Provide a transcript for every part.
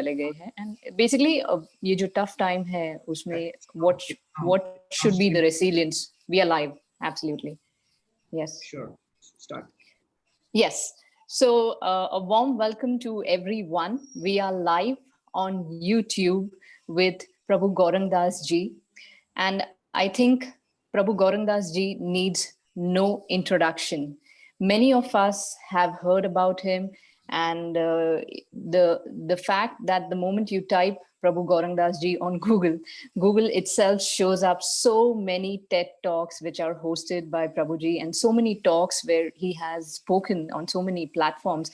चले गए हैं and basically ये जो tough time है उसमें what should be the resilience. We are live, absolutely. Yes. Sure. Start. Yes. So a warm welcome to everyone. We are live on YouTube with Prabhu GuarangDas ji. And I think Prabhu GuarangDas ji needs no introduction. Many of us have heard about him, and the fact that the moment you type Prabhu GaurangDas ji on Google itself shows up so many TED Talks which are hosted by Prabhu ji, and so many talks where he has spoken on so many platforms.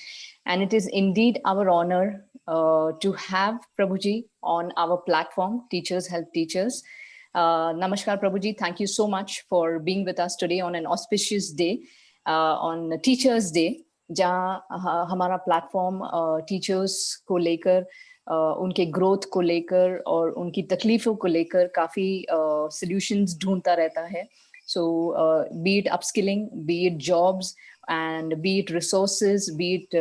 And it is indeed our honor to have Prabhu ji on our platform, Teachers Help Teachers. Namaskar, Prabhu ji. Thank you so much for being with us today on an auspicious day, on Teachers Day, जहाँ हमारा platform teachers को लेकर उनके growth को लेकर और उनकी तकलीफों को लेकर काफ़ी सॉल्यूशंस ढूंढता रहता है. So be it upskilling, be it jobs, and be it resources, be it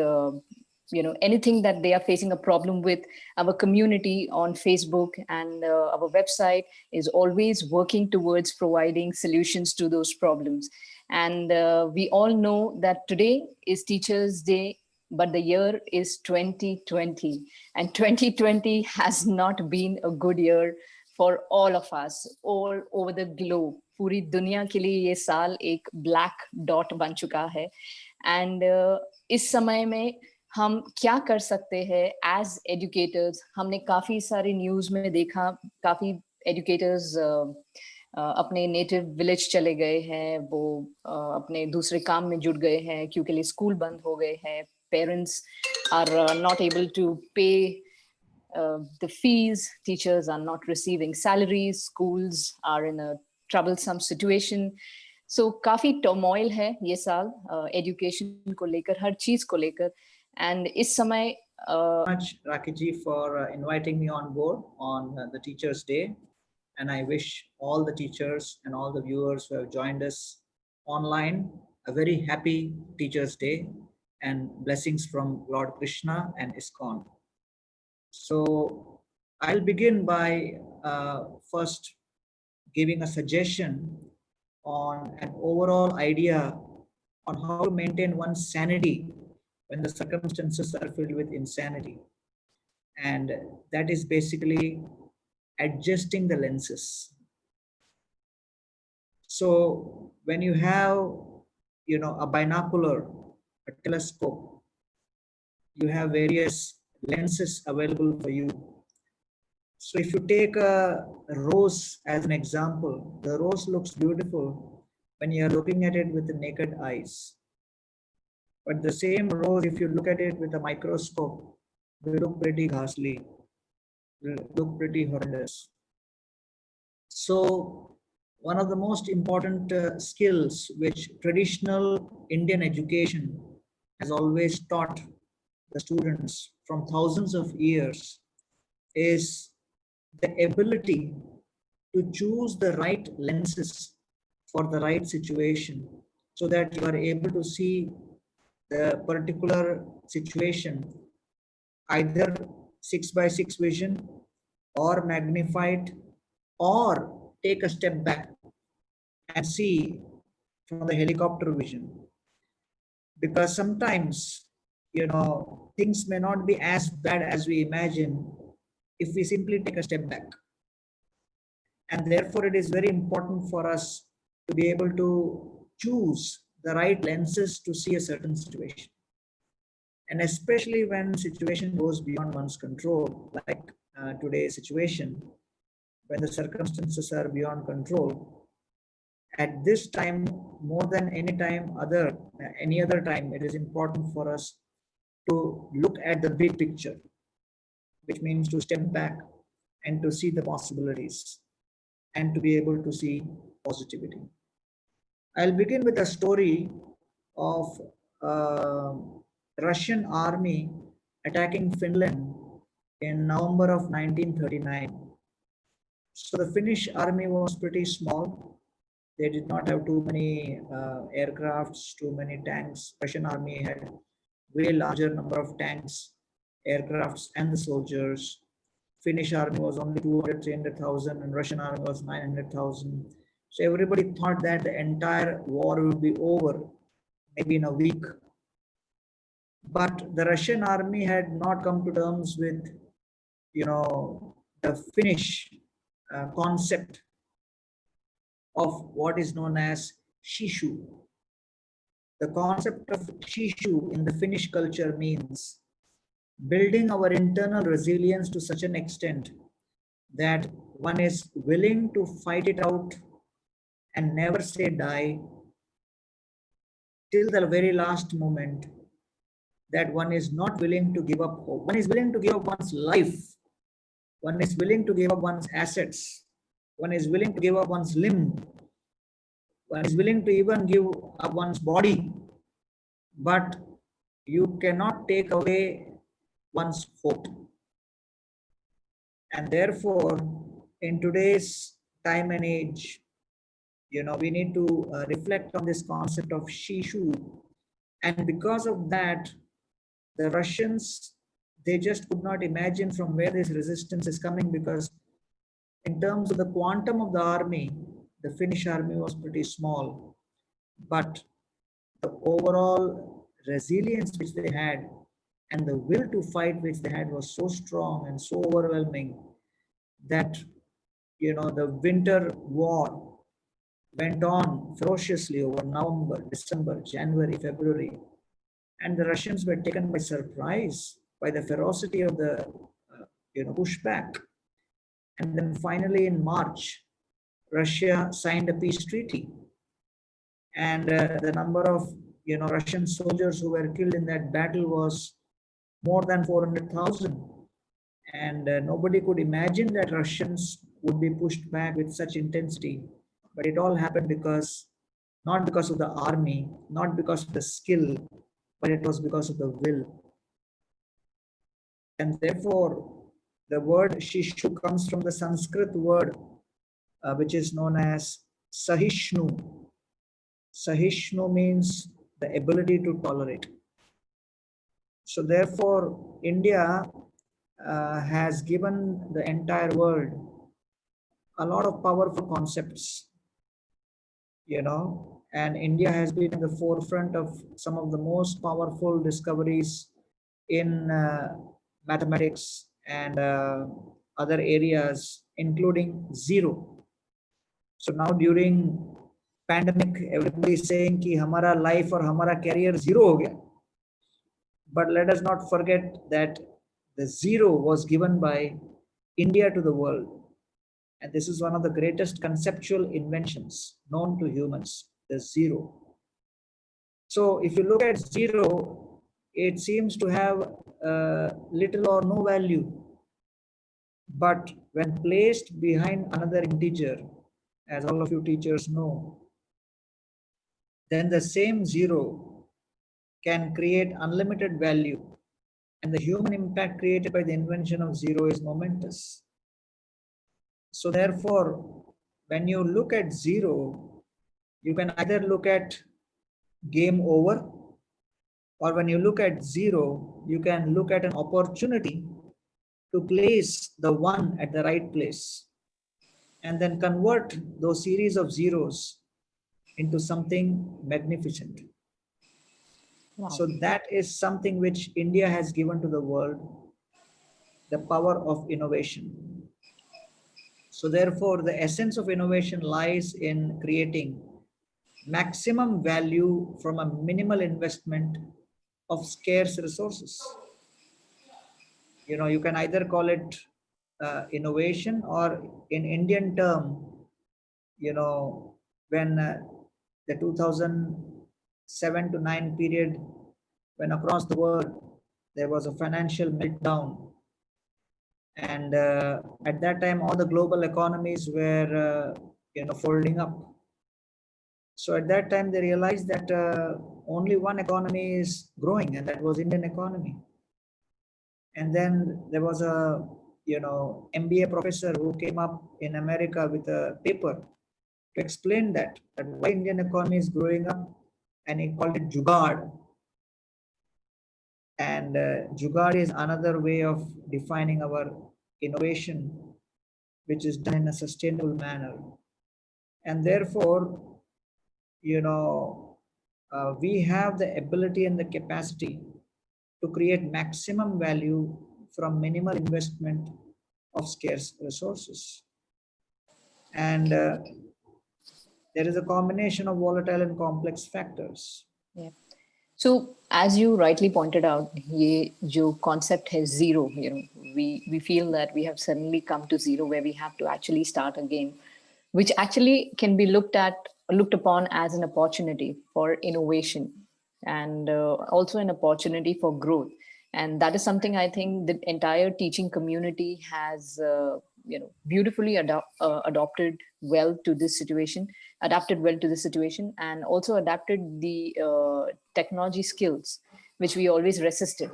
anything that they are facing a problem with, our community on Facebook and our website is always working towards providing solutions to those problems. And we all know that today is Teachers Day, but the year is 2020, and 2020 has not been a good year for all of us all over the globe. पूरी दुनिया के लिए ये साल एक black dot बन चुका है. And इस समय में हम क्या कर सकते हैं as educators? हमने काफी सारी न्यूज में देखा, काफी educators अपने नेटिव विलेज चले गए हैं, वो अपने दूसरे काम में जुट गए हैं क्योंकि स्कूल बंद हो गए हैं. Parents are not able to pay the fees, teachers are not receiving salaries, schools are in a troublesome situation. So काफी turmoil है ये साल education को लेकर, हर चीज को लेकर. And इस समय much Rakhi ji for inviting me on board on the Teachers Day, and I wish all the teachers and all the viewers who have joined us online a very happy Teachers Day and blessings from Lord Krishna and ISKCON. So I'll begin by first giving a suggestion on an overall idea on how to maintain one's sanity when the circumstances are filled with insanity. And that is basically adjusting the lenses. So when you have, a binocular, a telescope, you have various lenses available for you. So if you take a rose as an example, the rose looks beautiful when you are looking at it with the naked eyes. But the same rose, if you look at it with a microscope, will look pretty ghastly, will look pretty horrendous. So one of the most important skills which traditional Indian education has always taught the students from thousands of years is the ability to choose the right lenses for the right situation, so that you are able to see the particular situation either 6x6 vision or magnified, or take a step back and see from the helicopter vision. Because sometimes, things may not be as bad as we imagine if we simply take a step back. And therefore, it is very important for us to be able to choose the right lenses to see a certain situation. And especially when situation goes beyond one's control, like today's situation, when the circumstances are beyond control, at this time, more than any other time, it is important for us to look at the big picture, which means to step back and to see the possibilities and to be able to see positivity. I'll begin with a story of Russian army attacking Finland in November of 1939. So the Finnish army was pretty small. They did not have too many aircrafts, too many tanks. Russian army had way larger number of tanks aircrafts and the soldiers. Finnish army was only 200, 300,000 and Russian army was 900,000. So everybody thought that the entire war would be over maybe in a week. But the Russian army had not come to terms with, the Finnish concept of what is known as Shishu. The concept of Shishu in the Finnish culture means building our internal resilience to such an extent that one is willing to fight it out and never say die till the very last moment, that one is not willing to give up hope. One is willing to give up one's life. One is willing to give up one's assets. One is willing to give up one's limb. One is willing to even give up one's body. But you cannot take away one's hope. And therefore, in today's time and age, we need to reflect on this concept of Shishu. And because of that, the Russians, they just could not imagine from where this resistance is coming, because in terms of the quantum of the army, the Finnish army was pretty small. But the overall resilience which they had and the will to fight which they had was so strong and so overwhelming that, the winter war went on ferociously over November, December, January, February. And the Russians were taken by surprise by the ferocity of the pushback. And then finally in March, Russia signed a peace treaty. And the number of Russian soldiers who were killed in that battle was more than 400,000. And nobody could imagine that Russians would be pushed back with such intensity. But it all happened not because of the army, not because of the skill, but it was because of the will. And therefore, the word Shishu comes from the Sanskrit word, which is known as Sahishnu. Sahishnu means the ability to tolerate. So therefore, India has given the entire world a lot of powerful concepts, and India has been in the forefront of some of the most powerful discoveries in mathematics and other areas, including zero. So now during pandemic, everybody is saying कि हमारा life और हमारा career zero हो गया. But let us not forget that the zero was given by India to the world. And this is one of the greatest conceptual inventions known to humans, the zero. So if you look at zero, it seems to have little or no value. But when placed behind another integer, as all of you teachers know, then the same zero can create unlimited value. And the human impact created by the invention of zero is momentous. So therefore, when you look at zero, you can either look at game over, or when you look at zero, you can look at an opportunity to place the one at the right place and then convert those series of zeros into something magnificent. Wow. So that is something which India has given to the world, the power of innovation. So therefore, the essence of innovation lies in creating maximum value from a minimal investment of scarce resources. You can either call it innovation, or in Indian term, when the 2007 to 9 period, when across the world there was a financial meltdown, and at that time all the global economies were folding up. So at that time they realized that only one economy is growing, and that was Indian economy. And then there was a MBA professor who came up in America with a paper to explain that why Indian economy is growing up, and he called it Jugaad. And Jugaad is another way of defining our innovation, which is done in a sustainable manner. And therefore, we have the ability and the capacity to create maximum value from minimal investment of scarce resources. And there is a combination of volatile and complex factors. Yeah. So as you rightly pointed out, ये जो concept है zero, we feel that we have suddenly come to zero where we have to actually start again, which actually can be looked upon as an opportunity for innovation and also an opportunity for growth. And that is something I think the entire teaching community has beautifully adopted well to this situation, adapted well to this situation, and also adapted the technology skills which we always resisted.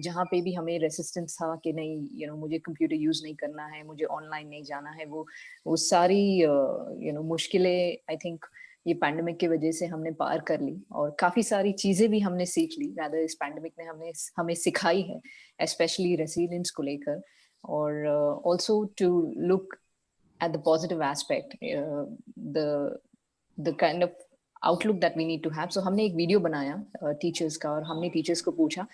जहाँ पे भी हमें resistance था कि नहीं मुझे computer use नहीं करना है, मुझे ऑनलाइन नहीं जाना है, वो सारी मुश्किलें आई थिंक ये पैंडेमिक की वजह से हमने पार कर ली, और काफी सारी चीजें भी हमने सीख ली, रादर इस पैंडेमिक ने हमें सिखाई है, स्पेशली रेसिलियंस को लेकर, और also to look at the positive aspect, the kind of outlook that we need to have. So हमने एक वीडियो बनाया टीचर्स का, और हमने टीचर्स को पूछा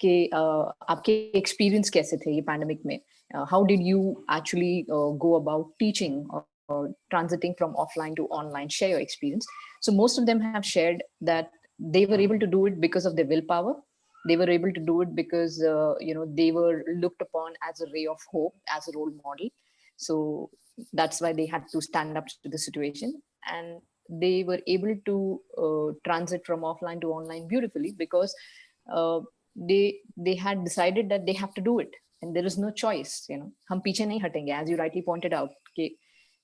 कि आपके एक्सपीरियंस कैसे थे ये पैंडेमिक में, how did you actually go about teaching or transiting from offline to online, share your experience. So most of them have shared that they were able to do it because of their willpower. They were able to do it because they were looked upon as a ray of hope, as a role model. So that's why they had to stand up to the situation, and they were able to transit from offline to online beautifully because they had decided that they have to do it, and there is no choice. हम पीछे नहीं हटेंगे, as you rightly pointed out, कि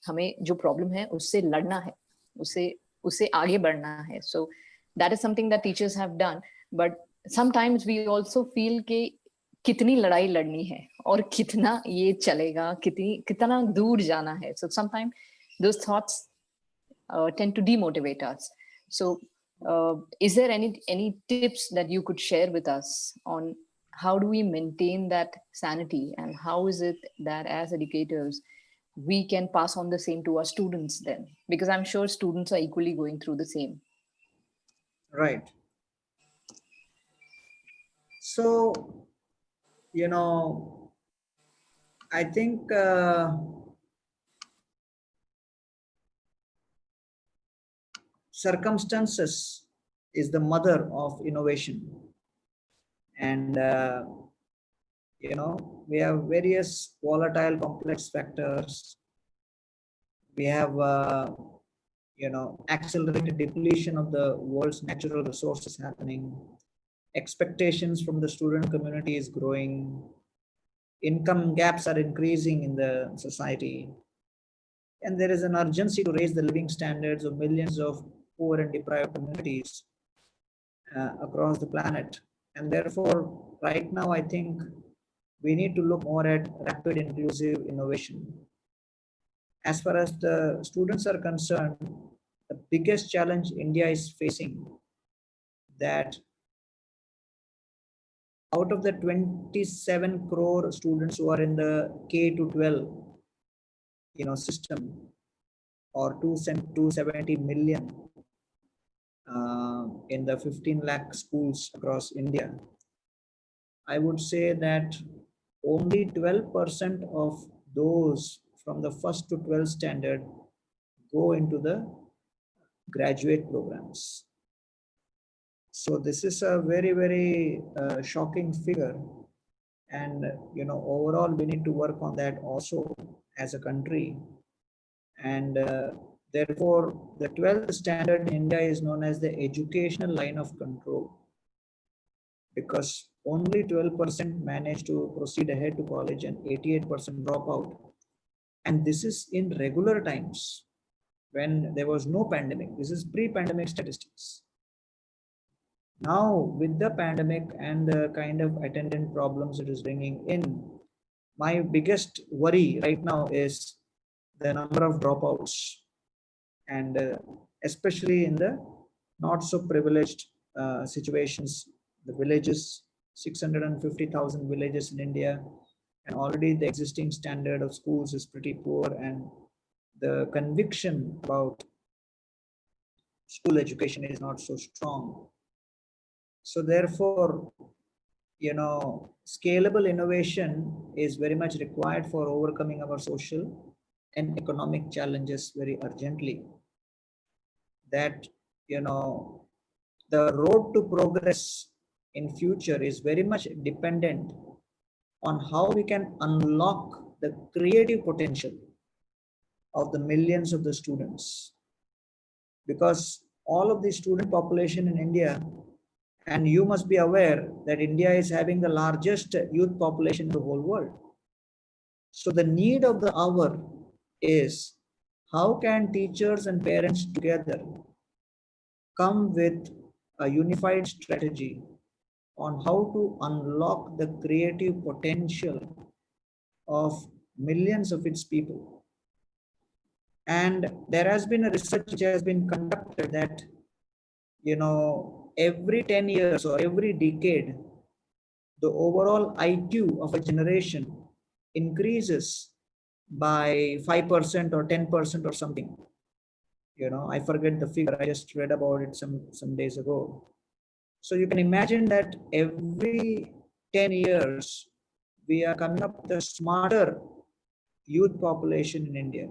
हमें जो problem है उससे लड़ना है, उससे आगे बढ़ना है. So that is something that teachers have done. But sometimes we also feel कि कितनी लड़ाई लड़नी है और कितना ये चलेगा, कितना दूर जाना है. So sometimes those thoughts tend to demotivate us. So is there any tips that you could share with us on how do we maintain that sanity, and how is it that as educators we can pass on the same to our students then? Because I'm sure students are equally going through the same. Right. So, I think circumstances is the mother of innovation. And, we have various volatile complex factors. We have, accelerated depletion of the world's natural resources happening. Expectations from the student community is growing. Income gaps are increasing in the society. And there is an urgency to raise the living standards of millions of poor and deprived communities across the planet. And therefore, right now, I think we need to look more at rapid inclusive innovation. As far as the students are concerned, the biggest challenge India is facing, that out of the 27 crore students who are in the K to 12 system, or 270 million in the 15 lakh schools across India, I would say that only 12% of those from the 1st to 12th standard go into the graduate programs. So this is a very, very shocking figure. And, overall, we need to work on that also as a country. And therefore, the 12th standard in India is known as the educational line of control, because only 12% manage to proceed ahead to college and 88% drop out. And this is in regular times when there was no pandemic. This is pre-pandemic statistics. Now, with the pandemic and the kind of attendant problems it is bringing in, my biggest worry right now is the number of dropouts, and especially in the not so privileged situations, the villages, 650,000 villages in India, and already the existing standard of schools is pretty poor, and the conviction about school education is not so strong. So therefore, scalable innovation is very much required for overcoming our social and economic challenges very urgently. That, the road to progress in future is very much dependent on how we can unlock the creative potential of the millions of the students, because all of the student population in India, and you must be aware that India is having the largest youth population in the whole world. So the need of the hour is, how can teachers and parents together come with a unified strategy on how to unlock the creative potential of millions of its people. And there has been a research which has been conducted that, every 10 years or every decade, the overall IQ of a generation increases by 5% or 10% or something. I forget the figure. I just read about it some days ago. So you can imagine that every 10 years, we are coming up with a smarter youth population in India.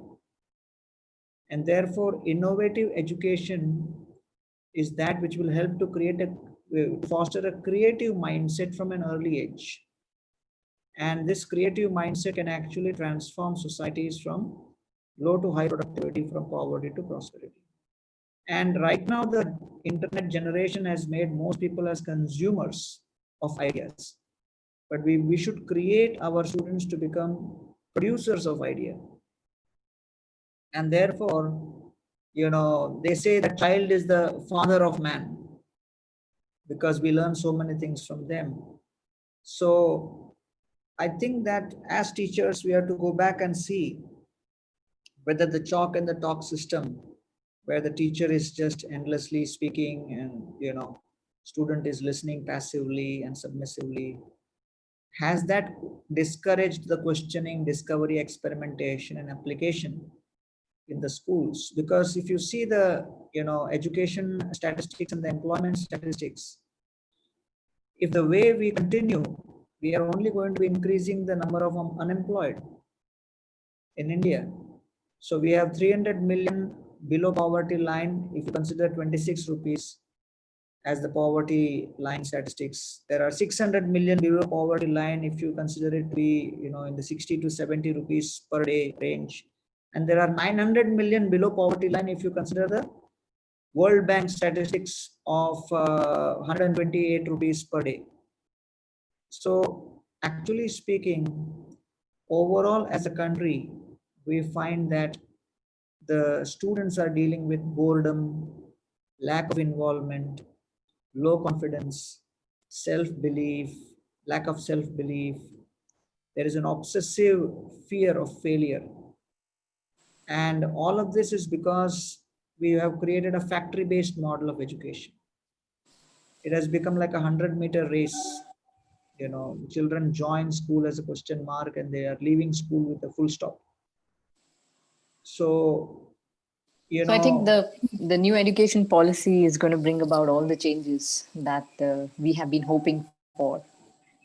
And therefore, innovative education is that which will help to foster a creative mindset from an early age. And this creative mindset can actually transform societies from low to high productivity, from poverty to prosperity. And right now, the internet generation has made most people as consumers of ideas. But we should create our students to become producers of idea. And therefore, they say that child is the father of man, because we learn so many things from them. So I think that as teachers, we have to go back and see whether the chalk and the talk system, where the teacher is just endlessly speaking and student is listening passively and submissively, has that discouraged the questioning, discovery, experimentation, and application in the schools? Because if you see the education statistics and the employment statistics, if the way we continue, we are only going to be increasing the number of unemployed in India. So we have 300 million below poverty line. If you consider 26 rupees as the poverty line statistics, there are 600 million below poverty line if you consider it to be in the 60 to 70 rupees per day range. And there are 900 million below poverty line if you consider the World Bank statistics of 128 rupees per day. So actually speaking, overall as a country, we find that the students are dealing with boredom, lack of involvement, low confidence, self-belief, lack of self-belief. There is an obsessive fear of failure. And all of this is because we have created a factory-based model of education. It has become like a 100-meter race. Children join school as a question mark and they are leaving school with a full stop. So, So I think the new education policy is going to bring about all the changes that we have been hoping for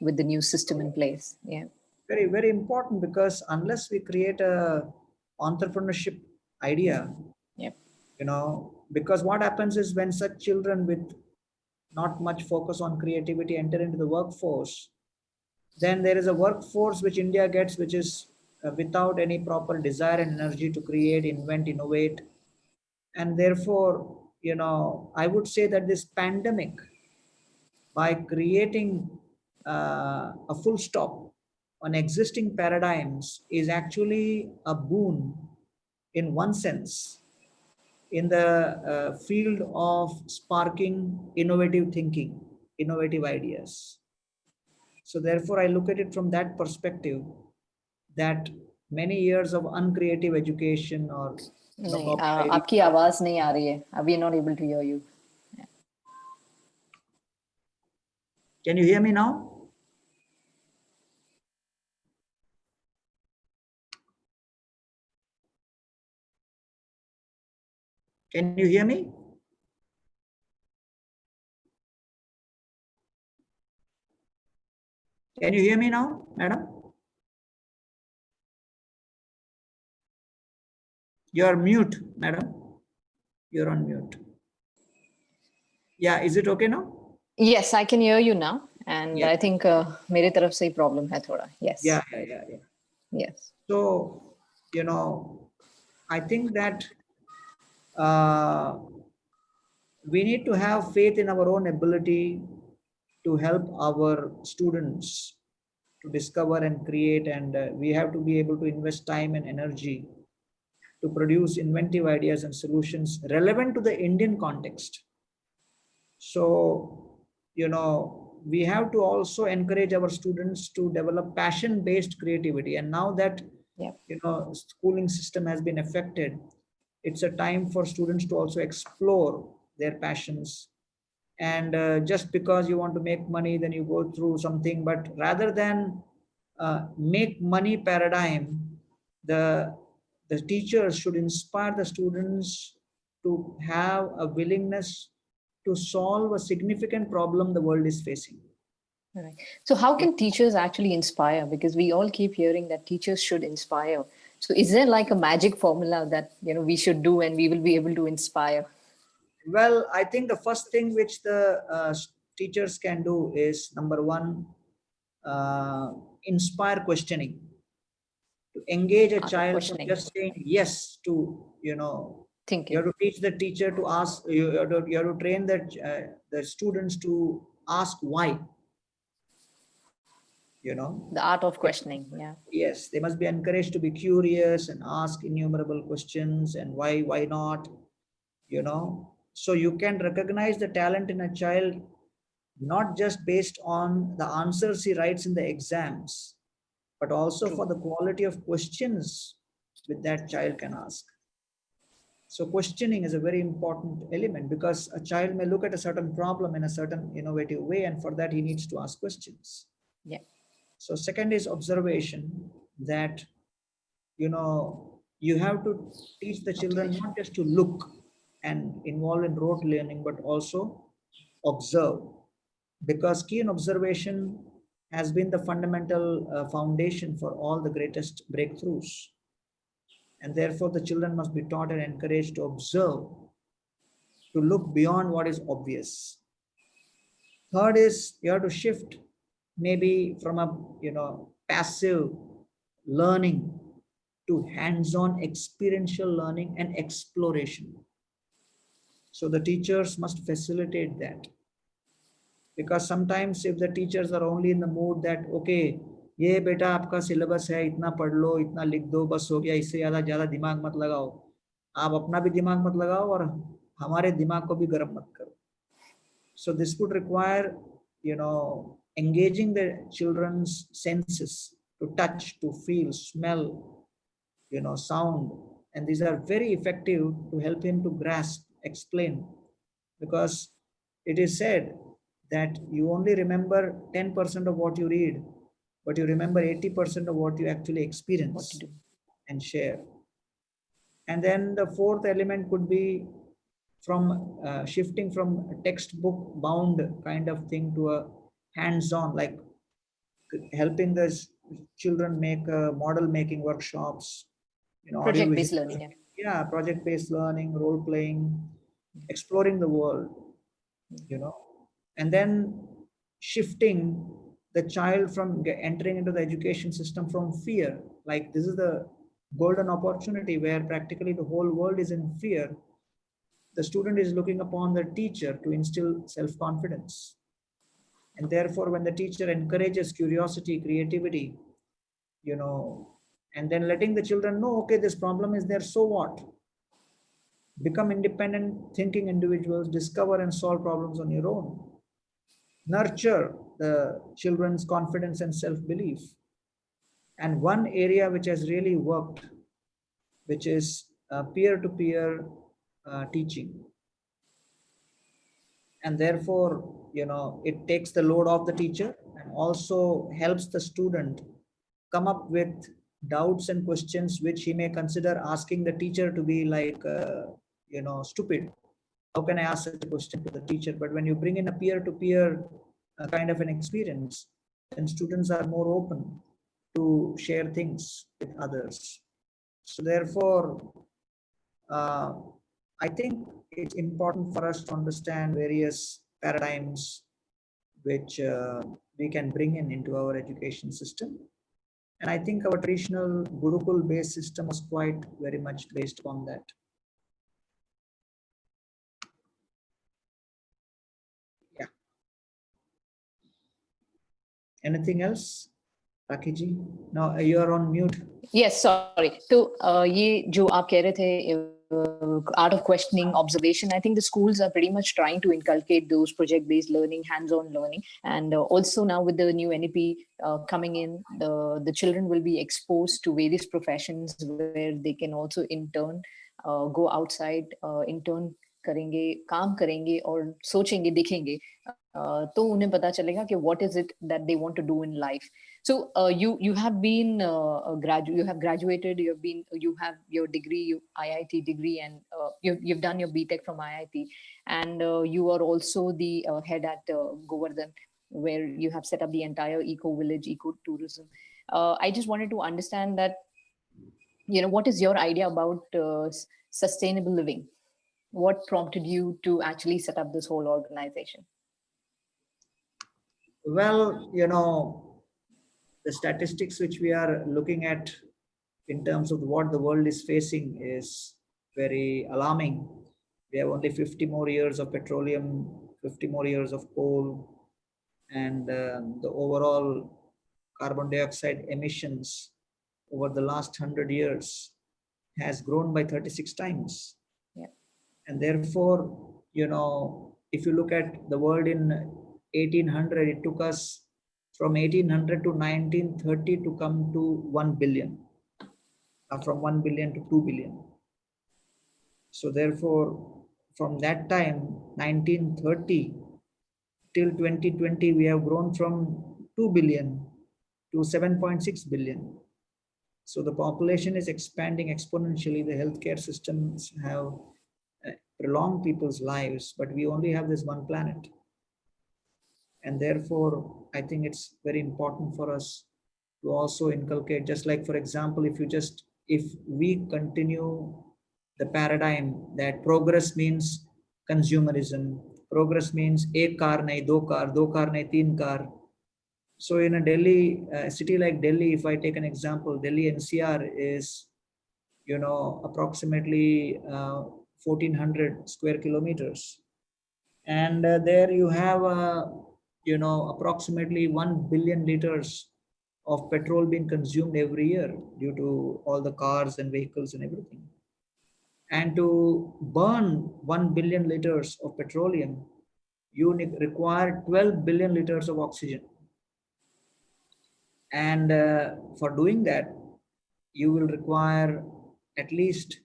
with the new system in place. Yeah. very, very important, because unless we create a entrepreneurship idea, Yep. because what happens is when such children with not much focus on creativity enter into the workforce, then there is a workforce which India gets, which is without any proper desire and energy to create, invent, innovate. And therefore, I would say that this pandemic, by creating a full stop on existing paradigms, is actually a boon in one sense in the field of sparking innovative thinking, innovative ideas. So therefore, I look at it from that perspective, that many years of uncreative education or नहीं, copy. आपकी आवाज नहीं आ रही है. We are not able to hear you. Can you hear me now? Can you hear me? Can you hear me now, madam? You're mute, madam. You're on mute. Yeah, is it okay now? Yes, I can hear you now. And Yeah. I think मेरे तरफ से ही problem है थोड़ा. Yes. Yeah. Yes. So, I think that uh, we need to have faith in our own ability to help our students to discover and create, and we have to be able to invest time and energy to produce inventive ideas and solutions relevant to the Indian context. So, we have to also encourage our students to develop passion-based creativity. And now that, Yeah. schooling system has been affected, it's a time for students to also explore their passions. And just because you want to make money, then you go through something, but rather than make money paradigm, the the teachers should inspire the students to have a willingness to solve a significant problem the world is facing. Right. So how can teachers actually inspire? Because we all keep hearing that teachers should inspire. So is there like a magic formula that we should do and we will be able to inspire? Well, I think the first thing which the teachers can do is, number one, inspire questioning, to engage a Art of child from questioning, just saying yes to, you have thinking. to teach the teacher to ask, you have to train the students to ask why, you know. The art of questioning. Yeah. Yes, they must be encouraged to be curious and ask innumerable questions, and why not, So you can recognize the talent in a child not just based on the answers he writes in the exams, but also for True. the quality of questions which that child can ask. So questioning is a very important element, because a child may look at a certain problem in a certain innovative way, and for that he needs to ask questions. Yeah. So second is observation, that you have to teach the children Observation. not just to look and involve in rote learning, but also observe, because key in observation has been the fundamental foundation for all the greatest breakthroughs. And therefore the children must be taught and encouraged to observe, to look beyond what is obvious. Third is, you have to shift maybe from a passive learning to hands-on experiential learning and exploration. So the teachers must facilitate that, because sometimes if the teachers are only in the mood that, okay, ये बेटा आपका syllabus है, इतना पढ़ लो, इतना लिख दो, बस हो गया, इससे ज्यादा ज्यादा दिमाग मत लगाओ, आप अपना भी दिमाग मत लगाओ और हमारे दिमाग को भी गर्म मत करो. So this would require, engaging the children's senses, to touch, to feel, smell, sound, and these are very effective to help him to grasp, explain, because it is said that you only remember 10% of what you read, but you remember 80% of what you actually What to experience do? and share. And then the fourth element could be from shifting from a textbook bound kind of thing to a hands-on, like helping the children make model making workshops, Project-based audiovisual, learning. Yeah. yeah, project-based learning, role playing, exploring the world, and then shifting the child from entering into the education system from fear. Like, this is the golden opportunity where practically the whole world is in fear. The student is looking upon the teacher to instill self-confidence. And therefore, when the teacher encourages curiosity, creativity, and then letting the children know, okay, this problem is there, so what? Become independent thinking individuals, discover and solve problems on your own. Nurture the children's confidence and self-belief. And one area which has really worked, which is peer-to-peer teaching. And therefore, it takes the load off the teacher and also helps the student come up with doubts and questions which he may consider asking the teacher to be like, stupid. How can I ask such a question to the teacher? But when you bring in a peer-to-peer kind of an experience, then students are more open to share things with others. So therefore, uh, I think it's important for us to understand various paradigms which we can bring in into our education system. And I think our traditional Gurukul based system was quite very much based on that. Yeah. Anything else? Rakiji? No, you are on mute. Yes, sorry. So ये जो आप कह रहे थे art of questioning, observation, I think the schools are pretty much trying to inculcate those project-based learning, hands-on learning, and also now with the new NEP coming in, the children will be exposed to various professions where they can also intern, go outside, intern करेंगे, काम करेंगे और सोचेंगे, देखेंगे, तो उन्हें पता चलेगा कि what is it that they want to do in life. So you have been you have graduated, you have your degree, IIT degree, and you've done your BTech from IIT, and you are also the head at Govardhan, where you have set up the entire eco village, eco tourism. I just wanted to understand that, what is your idea about sustainable living? What prompted you to actually set up this whole organization? Well, the statistics which we are looking at in terms of what the world is facing is very alarming. We have only 50 more years of petroleum, 50 more years of coal, and the overall carbon dioxide emissions over the last 100 years has grown by 36 times. Yeah. And therefore, if you look at the world in 1800, it took us from 1800 to 1930 to come to 1 billion, from 1 billion to 2 billion. So therefore, from that time, 1930 till 2020, we have grown from 2 billion to 7.6 billion. So the population is expanding exponentially. The healthcare systems have prolonged people's lives, but we only have this one planet. And therefore, I think it's very important for us to also inculcate, just like, for example, if we continue the paradigm that progress means consumerism, progress means ek car nahi, do car nahi, teen car. So in a city like Delhi, if I take an example, Delhi NCR is, approximately 1400 square kilometers. And there you have, approximately 1 billion liters of petrol being consumed every year due to all the cars and vehicles and everything. And to burn 1 billion liters of petroleum, you require 12 billion liters of oxygen. And for doing that, you will require at least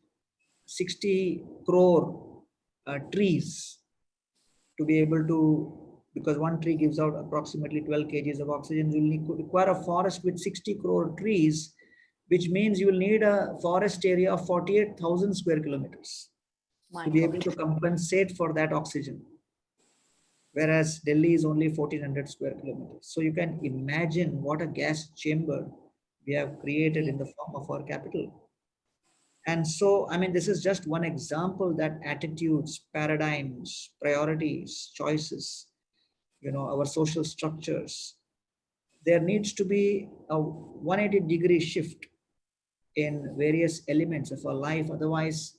60 crore trees to be able to, because one tree gives out approximately 12 kgs of oxygen. You will require a forest with 60 crore trees, which means you will need a forest area of 48,000 square kilometers to be able to compensate for that oxygen. Whereas Delhi is only 1400 square kilometers. So you can imagine what a gas chamber we have created in the form of our capital. And so, I mean, this is just one example that attitudes, paradigms, priorities, choices, our social structures, there needs to be a 180-degree shift in various elements of our life. Otherwise,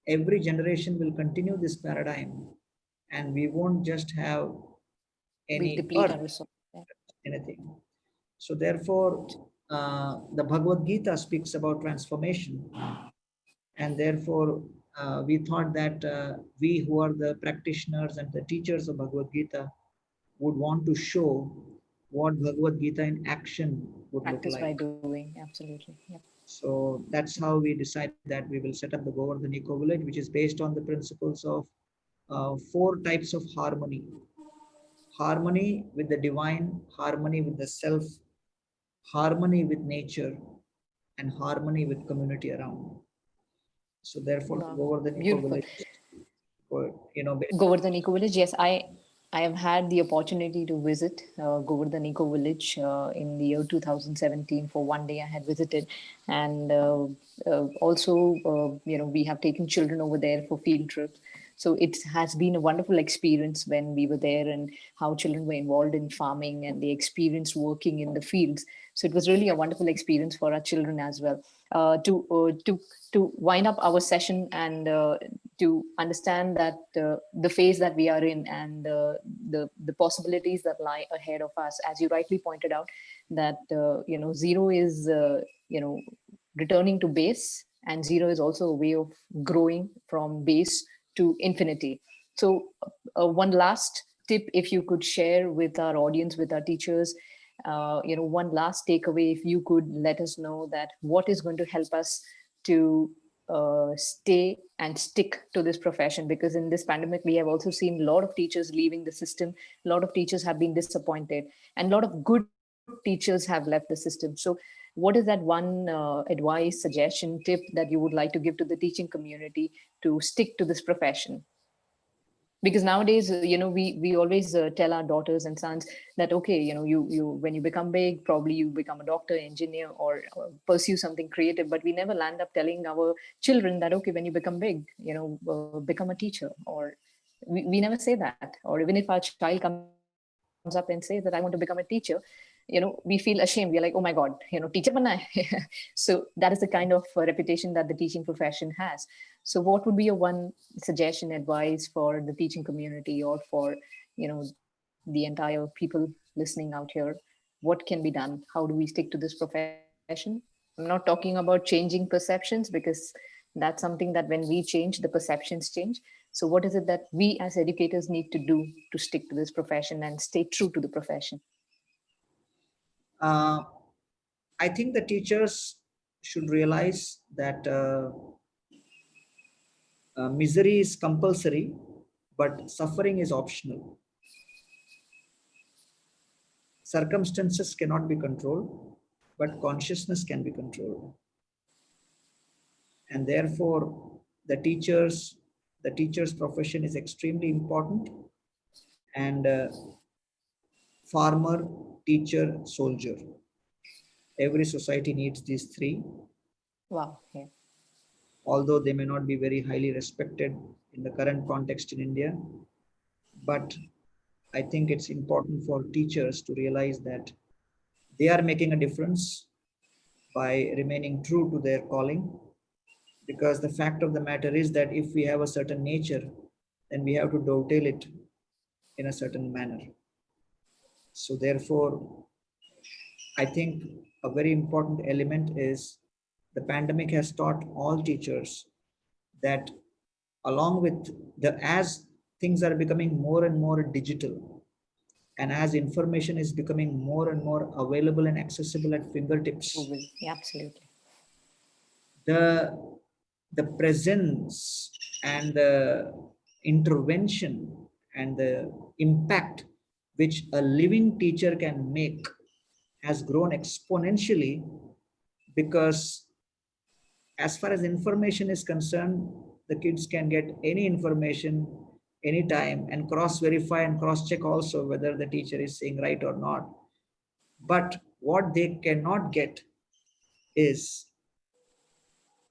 every generation will continue this paradigm and we won't just have any earth, anything. So therefore, the Bhagavad Gita speaks about transformation. And therefore, we thought that we who are the practitioners and the teachers of Bhagavad Gita would want to show what Bhagavad Gita in action would practice look like. By doing, absolutely. Yep. So that's how we decided that we will set up the Govardhan Ecovillage, which is based on the principles of 4 types of harmony. harmony with the divine, harmony with the self, harmony with nature, and harmony with community around. So therefore, Wow, Govardhan beautiful. Ecovillage, Govardhan Ecovillage, yes, I have had the opportunity to visit Govardhan Ecovillage in the year 2017 for one day. I had visited, and also we have taken children over there for field trips. So it has been a wonderful experience when we were there, and how children were involved in farming and they experienced working in the fields. So it was really a wonderful experience for our children as well. To wind up our session and to understand that the phase that we are in, and the possibilities that lie ahead of us, as you rightly pointed out, that zero is returning to base, and zero is also a way of growing from base to infinity. So one last tip, if you could share with our audience, with our teachers, one last takeaway, if you could let us know that what is going to help us to stay and stick to this profession, because in this pandemic we have also seen a lot of teachers leaving the system, a lot of teachers have been disappointed, and a lot of good teachers have left the system. So what is that one advice, suggestion, tip that you would like to give to the teaching community to stick to this profession? Because nowadays we always tell our daughters and sons that, okay, you when you become big, probably you become a doctor, engineer, or pursue something creative, but we never land up telling our children that, okay, when you become big, become a teacher. Or we never say that. Or even if our child comes up and says that, I want to become a teacher, we feel ashamed. We are like, oh my god, teacher banna hai. So that is the kind of reputation that the teaching profession has. So what would be your one suggestion, advice for the teaching community, or for the entire people listening out here? What can be done? How do we stick to this profession? I'm not talking about changing perceptions, because that's something that when we change, the perceptions change. So what is it that we as educators need to do to stick to this profession and stay true to the profession? uh, I think the teachers should realize that misery is compulsory, but suffering is optional. Circumstances cannot be controlled, but consciousness can be controlled. And therefore, the teacher's profession is extremely important. And farmer, teacher, soldier. Every society needs these three, Wow, yeah. although they may not be very highly respected in the current context in India. But I think it's important for teachers to realize that they are making a difference by remaining true to their calling. Because the fact of the matter is that if we have a certain nature, then we have to dovetail it in a certain manner. So therefore, I think a very important element is the pandemic has taught all teachers that along with as things are becoming more and more digital, and as information is becoming more and more available and accessible at fingertips, Google, yeah, absolutely. the the presence and the intervention and the impact which a living teacher can make has grown exponentially. Because as far as information is concerned, the kids can get any information anytime and cross verify and cross check also whether the teacher is saying right or not. But what they cannot get is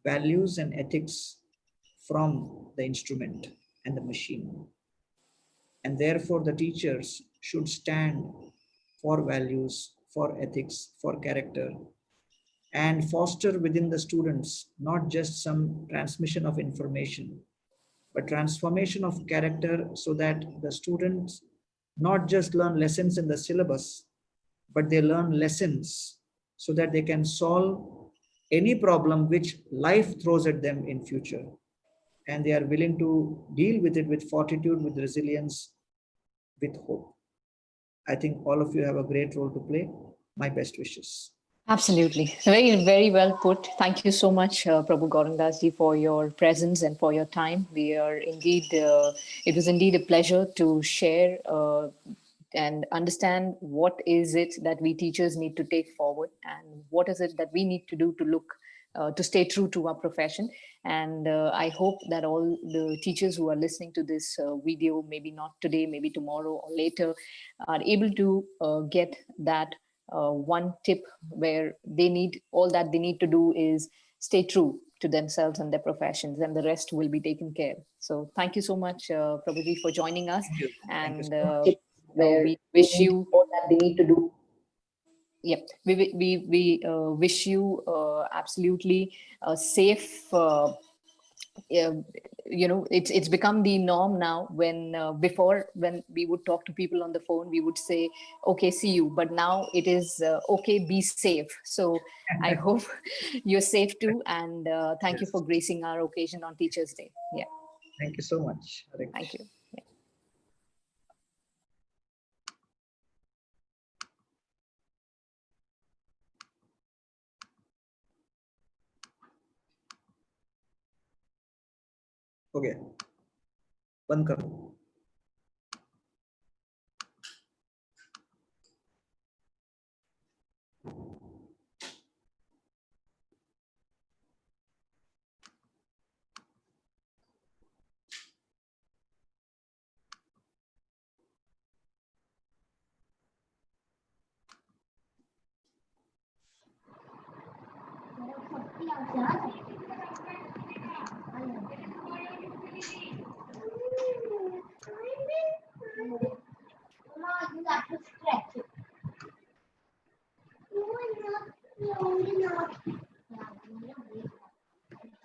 values and ethics from the instrument and the machine. And therefore, the teachers should stand for values, for ethics, for character, and foster within the students not just some transmission of information, but transformation of character, so that the students not just learn lessons in the syllabus, but they learn lessons so that they can solve any problem which life throws at them in future, and they are willing to deal with it with fortitude, with resilience, with hope. I think all of you have a great role to play. My best wishes. Absolutely. Very, very well put. Thank you so much, Prabhu Gaurang ji, for your presence and for your time. We are indeed, it was indeed a pleasure to share and understand what is it that we teachers need to take forward, and what is it that we need to do to look to stay true to our profession. And I hope that all the teachers who are listening to this video, maybe not today, maybe tomorrow or later, are able to get that one tip where they need, all that they need to do is stay true to themselves and their professions, and the rest will be taken care. So thank you so much, Prabhuji, for joining us. Thank you. Thank you And so much. we wish you all that they need to do. Yep, wish you absolutely safe. It's become the norm now. When before, when we would talk to people on the phone, we would say, "Okay, see you," but now it is "Okay, be safe." So I hope you're safe too, and thank you Yes. for gracing our occasion on Teachers' Day. Yeah, Thank you so much. Hare thank Krishna. you. Yeah. Okay, बंद कर दो.